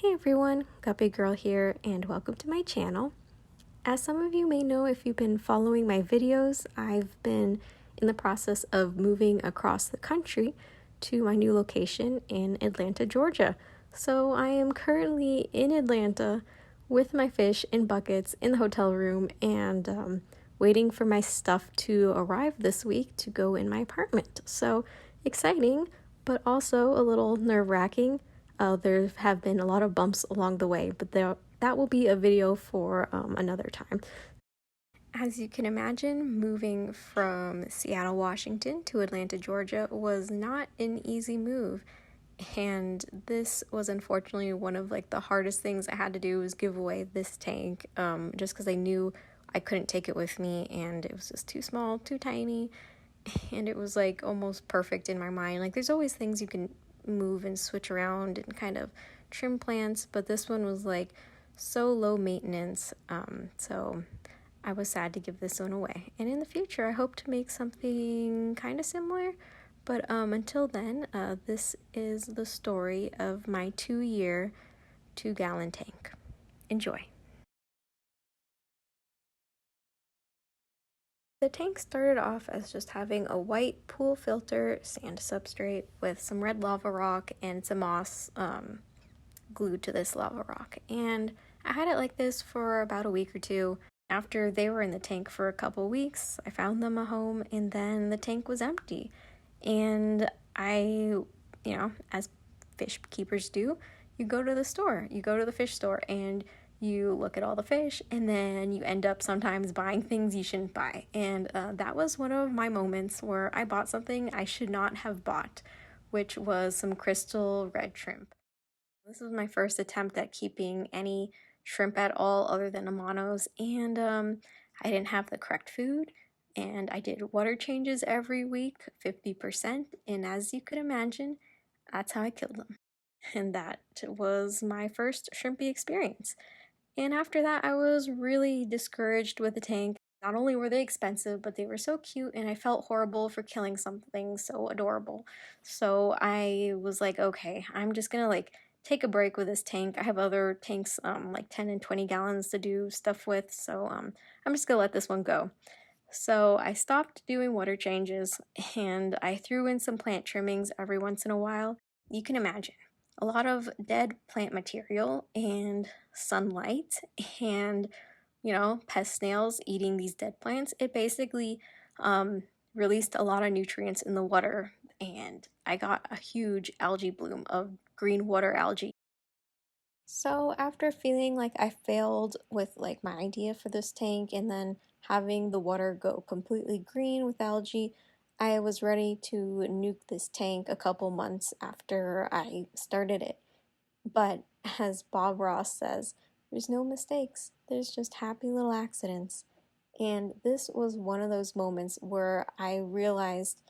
Hey everyone, Guppy Girl here, and welcome to my channel. As some of you may know if you've been following my videos, I've been in the process of moving across the country to my new location in Atlanta, Georgia. So I am currently in Atlanta with my fish in buckets in the hotel room and waiting for my stuff to arrive this week to go in my apartment. So exciting, but also a little nerve-wracking. There have been a lot of bumps along the way, but that will be a video for another time. As you can imagine, moving from Seattle, Washington to Atlanta, Georgia was not an easy move. And this was unfortunately one of the hardest things I had to do was give away this tank, just because I knew I couldn't take it with me and it was just too small, too tiny, and it was almost perfect in my mind. There's always things you can move and switch around and kind of trim plants, but this one was so low maintenance, so I was sad to give this one away. And in the future I hope to make something kind of similar, but until then, this is the story of my 2-year 2-gallon tank. Enjoy. The tank started off as just having a white pool filter sand substrate with some red lava rock and some moss glued to this lava rock. And I had it like this for about a week or two. After they were in the tank for a couple weeks, I found them a home and then the tank was empty. And as fish keepers do, you go to the store, you go to the fish store and you look at all the fish, and then you end up sometimes buying things you shouldn't buy. And that was one of my moments where I bought something I should not have bought, which was some crystal red shrimp. This was my first attempt at keeping any shrimp at all other than Amanos, and I didn't have the correct food, and I did water changes every week, 50%, and as you could imagine, that's how I killed them. And that was my first shrimpy experience. And after that, I was really discouraged with the tank. Not only were they expensive, but they were so cute, and I felt horrible for killing something so adorable. So I was like, okay, I'm just gonna take a break with this tank. I have other tanks, 10 and 20 gallons to do stuff with, so I'm just gonna let this one go. So I stopped doing water changes, and I threw in some plant trimmings every once in a while. You can imagine a lot of dead plant material and sunlight and pest snails eating these dead plants. It basically released a lot of nutrients in the water, and I got a huge algae bloom of green water algae. So after feeling like I failed with my idea for this tank and then having the water go completely green with algae, I was ready to nuke this tank a couple months after I started it. But as Bob Ross says, there's no mistakes, there's just happy little accidents. And this was one of those moments where I realized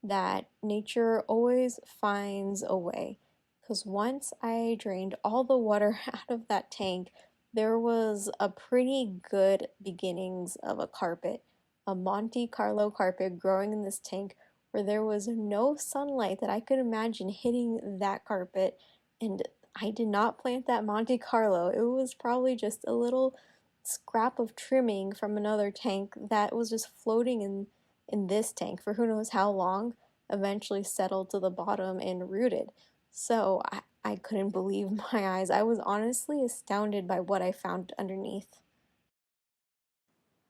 that nature always finds a way. Because once I drained all the water out of that tank, there was a pretty good beginnings of a carpet, a Monte Carlo carpet growing in this tank where there was no sunlight that I could imagine hitting that carpet. And I did not plant that Monte Carlo. It was probably just a little scrap of trimming from another tank that was just floating in this tank for who knows how long, eventually settled to the bottom and rooted. So I couldn't believe my eyes. I was honestly astounded by what I found underneath.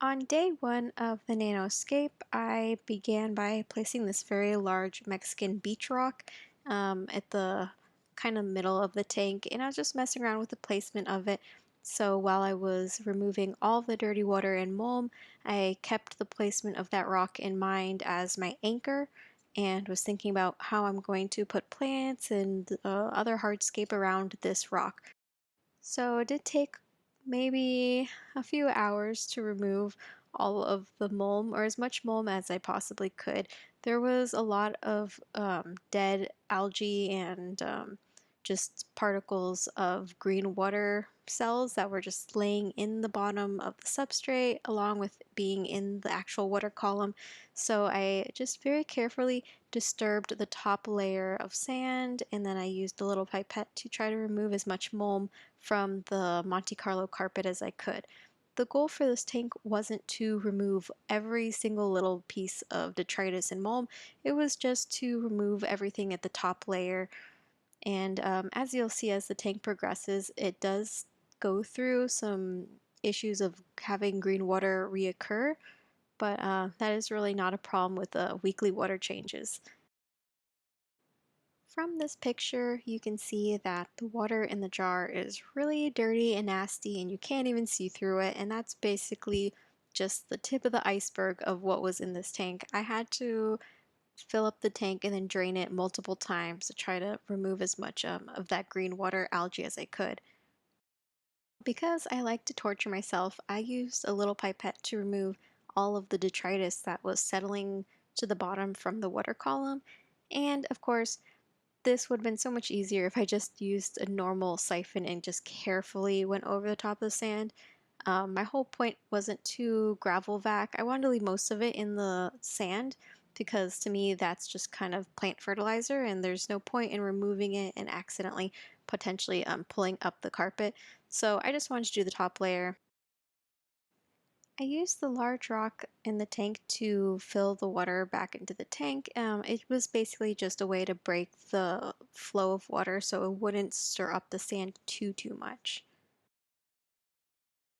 On day 1 of the nanoscape, I began by placing this very large Mexican beach rock at the kind of middle of the tank, and I was just messing around with the placement of it. So while I was removing all the dirty water and mulm, I kept the placement of that rock in mind as my anchor and was thinking about how I'm going to put plants and other hardscape around this rock. So it did take maybe a few hours to remove all of the mulm, or as much mulm as I possibly could. There was a lot of dead algae and just particles of green water cells that were just laying in the bottom of the substrate along with being in the actual water column. So I just very carefully disturbed the top layer of sand, and then I used a little pipette to try to remove as much mold from the Monte Carlo carpet as I could. The goal for this tank wasn't to remove every single little piece of detritus and mold, it was just to remove everything at the top layer. And as you'll see as the tank progresses, it does go through some issues of having green water reoccur, but that is really not a problem with the weekly water changes. From this picture, you can see that the water in the jar is really dirty and nasty, and you can't even see through it, and that's basically just the tip of the iceberg of what was in this tank. I had to fill up the tank and then drain it multiple times to try to remove as much of that green water algae as I could. Because I like to torture myself, I used a little pipette to remove all of the detritus that was settling to the bottom from the water column. And of course, this would have been so much easier if I just used a normal siphon and just carefully went over the top of the sand. My whole point wasn't to gravel vac. I wanted to leave most of it in the sand because to me that's just kind of plant fertilizer and there's no point in removing it and accidentally potentially pulling up the carpet. So I just wanted to do the top layer. I used the large rock in the tank to fill the water back into the tank. It was basically just a way to break the flow of water so it wouldn't stir up the sand too much.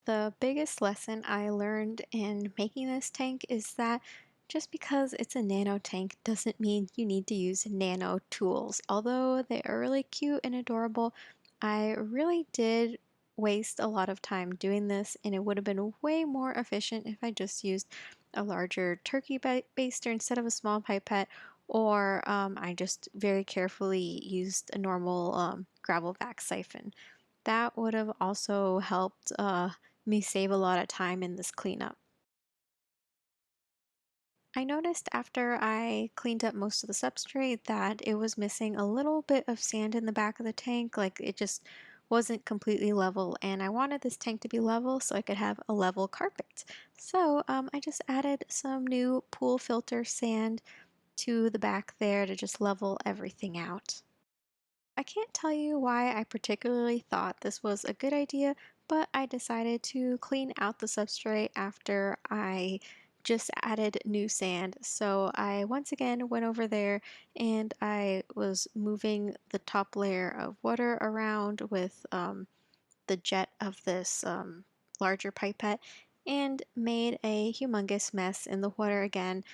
The biggest lesson I learned in making this tank is that just because it's a nano tank doesn't mean you need to use nano tools. Although they are really cute and adorable, I really did waste a lot of time doing this, and it would have been way more efficient if I just used a larger turkey baster instead of a small pipette, or I just very carefully used a normal gravel vac siphon. That would have also helped me save a lot of time in this cleanup. I noticed after I cleaned up most of the substrate that it was missing a little bit of sand in the back of the tank, like it just wasn't completely level, and I wanted this tank to be level so I could have a level carpet. So I just added some new pool filter sand to the back there to just level everything out. I can't tell you why I particularly thought this was a good idea, but I decided to clean out the substrate after I just added new sand. So I once again went over there and I was moving the top layer of water around with the jet of this larger pipette and made a humongous mess in the water again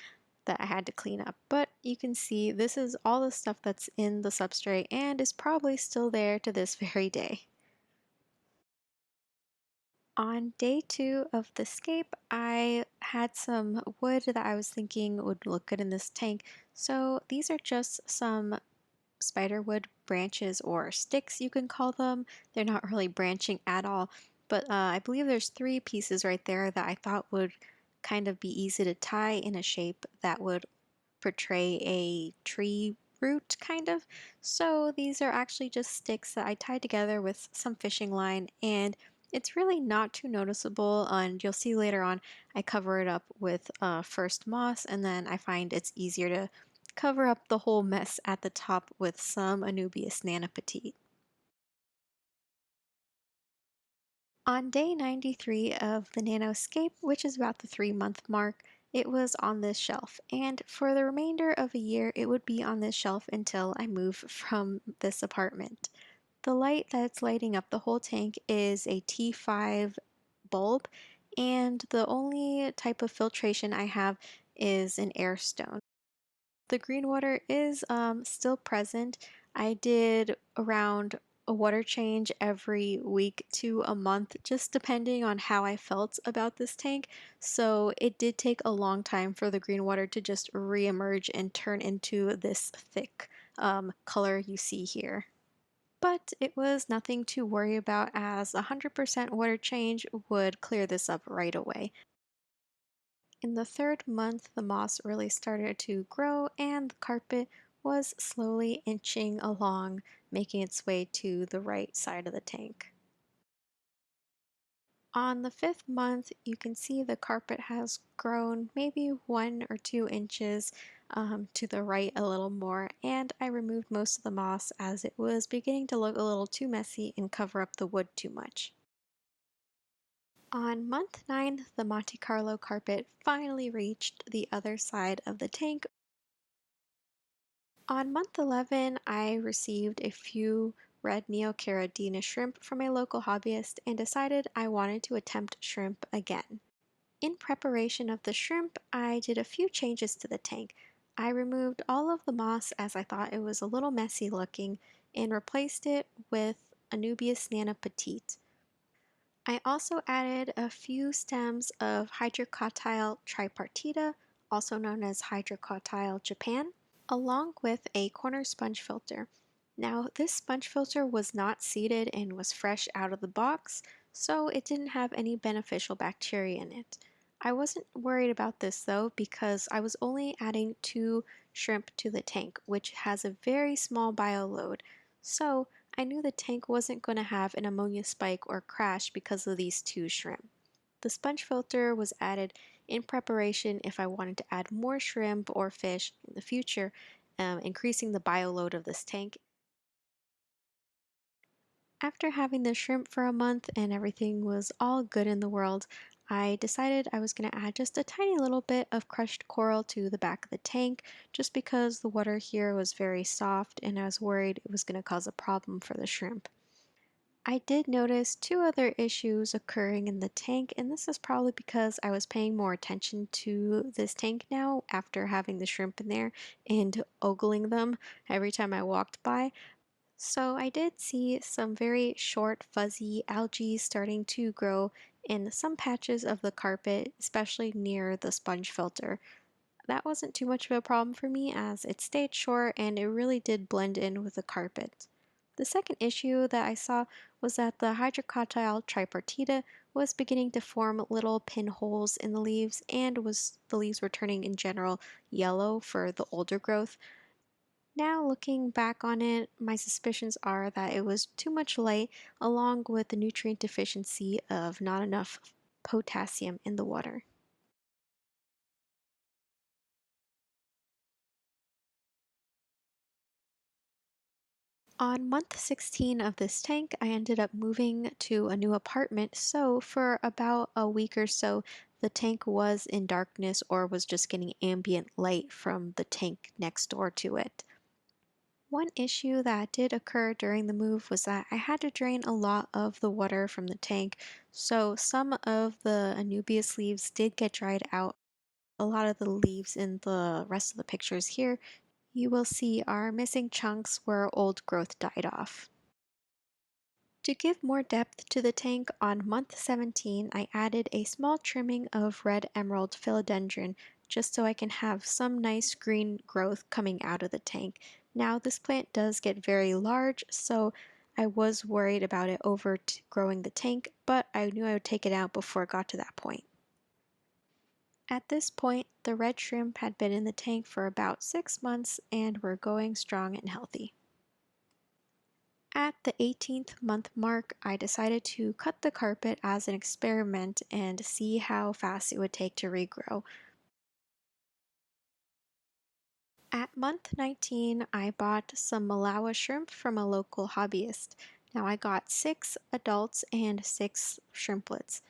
that I had to clean up. But you can see this is all the stuff that's in the substrate and is probably still there to this very day. On day 2 of the scape, I had some wood that I was thinking would look good in this tank. So these are just some spiderwood branches or sticks, you can call them. They're not really branching at all, but I believe there's 3 pieces right there that I thought would kind of be easy to tie in a shape that would portray a tree root kind of. So these are actually just sticks that I tied together with some fishing line, and it's really not too noticeable, and you'll see later on I cover it up with first moss, and then I find it's easier to cover up the whole mess at the top with some Anubias nana petite. On day 93 of the nanoscape, which is about the 3-month mark, it was on this shelf, and for the remainder of a year it would be on this shelf until I move from this apartment. The light that's lighting up the whole tank is a T5 bulb, and the only type of filtration I have is an air stone. The green water is still present. I did around a water change every week to a month, just depending on how I felt about this tank. So it did take a long time for the green water to just re-emerge and turn into this thick color you see here. But it was nothing to worry about as 100% water change would clear this up right away. In the 3rd month, the moss really started to grow and the carpet was slowly inching along, making its way to the right side of the tank. On the fifth month, you can see the carpet has grown maybe 1 or 2 inches to the right a little more, and I removed most of the moss as it was beginning to look a little too messy and cover up the wood too much. On month 9, the Monte Carlo carpet finally reached the other side of the tank. On month 11, I received a few red Neocaridina shrimp from a local hobbyist and decided I wanted to attempt shrimp again. In preparation of the shrimp, I did a few changes to the tank. I removed all of the moss as I thought it was a little messy looking and replaced it with Anubias nana petite. I also added a few stems of Hydrocotyle tripartita, also known as Hydrocotyle Japan, along with a corner sponge filter. Now, this sponge filter was not seeded and was fresh out of the box, so it didn't have any beneficial bacteria in it. I wasn't worried about this though because I was only adding 2 shrimp to the tank, which has a very small bioload, so I knew the tank wasn't going to have an ammonia spike or crash because of these 2 shrimp. The sponge filter was added in preparation if I wanted to add more shrimp or fish in the future, increasing the bioload of this tank. After having the shrimp for a month and everything was all good in the world, I decided I was going to add just a tiny little bit of crushed coral to the back of the tank just because the water here was very soft and I was worried it was going to cause a problem for the shrimp. I did notice 2 other issues occurring in the tank, and this is probably because I was paying more attention to this tank now after having the shrimp in there and ogling them every time I walked by. So I did see some very short, fuzzy algae starting to grow in some patches of the carpet, especially near the sponge filter. That wasn't too much of a problem for me as it stayed short and it really did blend in with the carpet. The second issue that I saw was that the Hydrocotyle tripartita was beginning to form little pinholes in the leaves and the leaves were turning in general yellow for the older growth. Now looking back on it, my suspicions are that it was too much light along with the nutrient deficiency of not enough potassium in the water. On month 16 of this tank, I ended up moving to a new apartment, so for about a week or so, the tank was in darkness or was just getting ambient light from the tank next door to it. One issue that did occur during the move was that I had to drain a lot of the water from the tank, so some of the Anubias leaves did get dried out. A lot of the leaves in the rest of the pictures here you will see are missing chunks where old growth died off. To give more depth to the tank, on month 17 I added a small trimming of red emerald philodendron just so I can have some nice green growth coming out of the tank. Now this plant does get very large, so I was worried about it overgrowing the tank, but I knew I would take it out before it got to that point. At this point, the red shrimp had been in the tank for about 6 months and were going strong and healthy. At the 18th month mark, I decided to cut the carpet as an experiment and see how fast it would take to regrow. At month 19, I bought some Malawi shrimp from a local hobbyist. Now I got 6 adults and 6 shrimplets.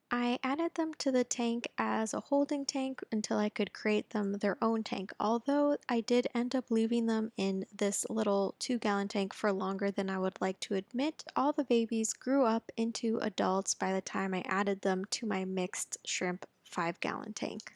I added them to the tank as a holding tank until I could create them their own tank, although I did end up leaving them in this little 2-gallon tank for longer than I would like to admit. All the babies grew up into adults by the time I added them to my mixed shrimp 5-gallon tank.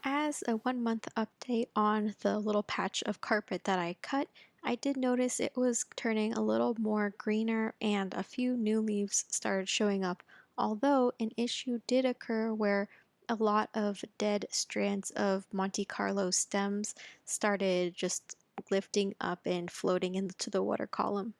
As a 1 month update on the little patch of carpet that I cut, I did notice it was turning a little more greener and a few new leaves started showing up, although an issue did occur where a lot of dead strands of Monte Carlo stems started just lifting up and floating into the water column.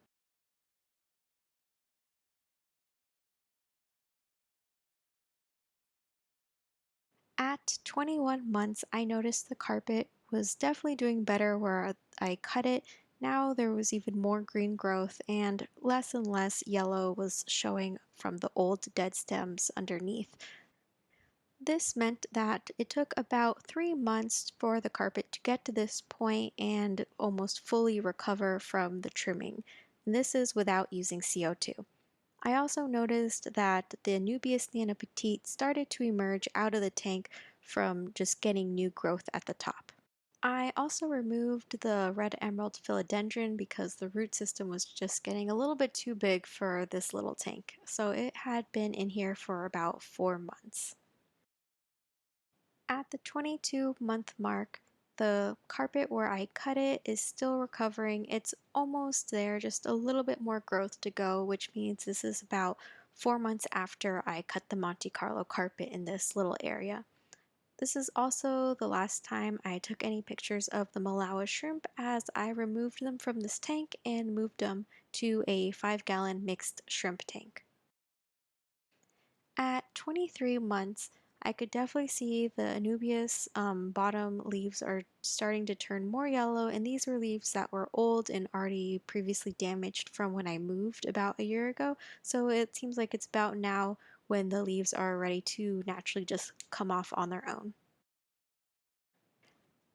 At 21 months, I noticed the carpet was definitely doing better where I cut it. Now there was even more green growth and less yellow was showing from the old dead stems underneath. This meant that it took about 3 months for the carpet to get to this point and almost fully recover from the trimming. And this is without using CO2. I also noticed that the Anubias Nana Petite started to emerge out of the tank from just getting new growth at the top. I also removed the red emerald philodendron because the root system was just getting a little bit too big for this little tank. So it had been in here for about 4 months. At the 22-month mark, the carpet where I cut it is still recovering. It's almost there, just a little bit more growth to go, which means this is about 4 months after I cut the Monte Carlo carpet in this little area. This is also the last time I took any pictures of the Malawi shrimp, as I removed them from this tank and moved them to a 5-gallon mixed shrimp tank. At 23 months, I could definitely see the Anubias bottom leaves are starting to turn more yellow, and these were leaves that were old and already previously damaged from when I moved about a year ago. So it seems like it's about now when the leaves are ready to naturally just come off on their own.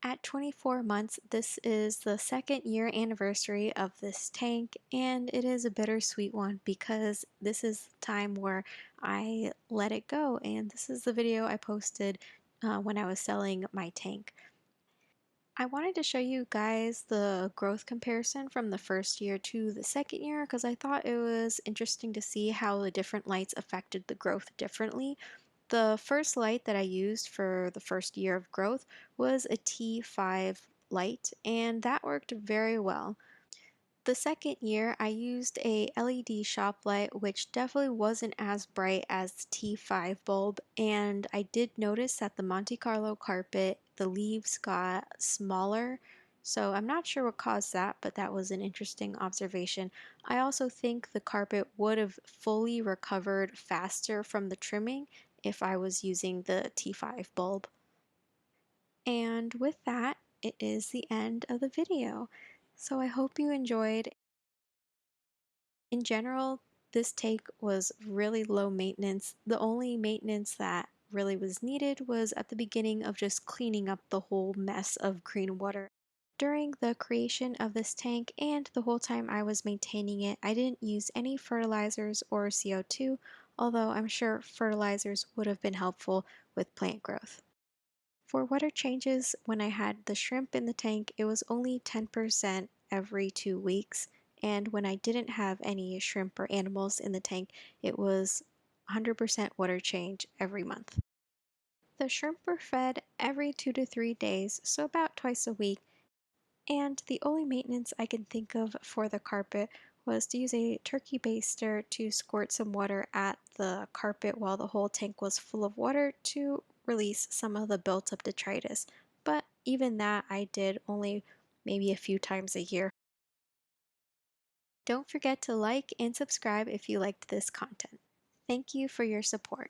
At 24 months, this is the second year anniversary of this tank, and it is a bittersweet one because this is the time where I let it go, and this is the video I posted when I was selling my tank. I wanted to show you guys the growth comparison from the first year to the second year because I thought it was interesting to see how the different lights affected the growth differently. The first light that I used for the first year of growth was a T5 light, and that worked very well. The second year, I used a LED shop light, which definitely wasn't as bright as the T5 bulb, and I did notice that the Monte Carlo carpet, the leaves got smaller, so I'm not sure what caused that, but that was an interesting observation. I also think the carpet would have fully recovered faster from the trimming if I was using the T5 bulb. And with that, it is the end of the video. So I hope you enjoyed. In general, this take was really low maintenance. The only maintenance that really was needed was at the beginning of just cleaning up the whole mess of green water. During the creation of this tank and the whole time I was maintaining it, I didn't use any fertilizers or CO2, although I'm sure fertilizers would have been helpful with plant growth. For water changes, when I had the shrimp in the tank, it was only 10% every 2 weeks, and when I didn't have any shrimp or animals in the tank, it was 100% water change every month. The shrimp were fed every 2 to 3 days, so about twice a week, and the only maintenance I can think of for the carpet was to use a turkey baster to squirt some water at the carpet while the whole tank was full of water to release some of the built up detritus. But even that I did only maybe a few times a year. Don't forget to like and subscribe if you liked this content. Thank you for your support.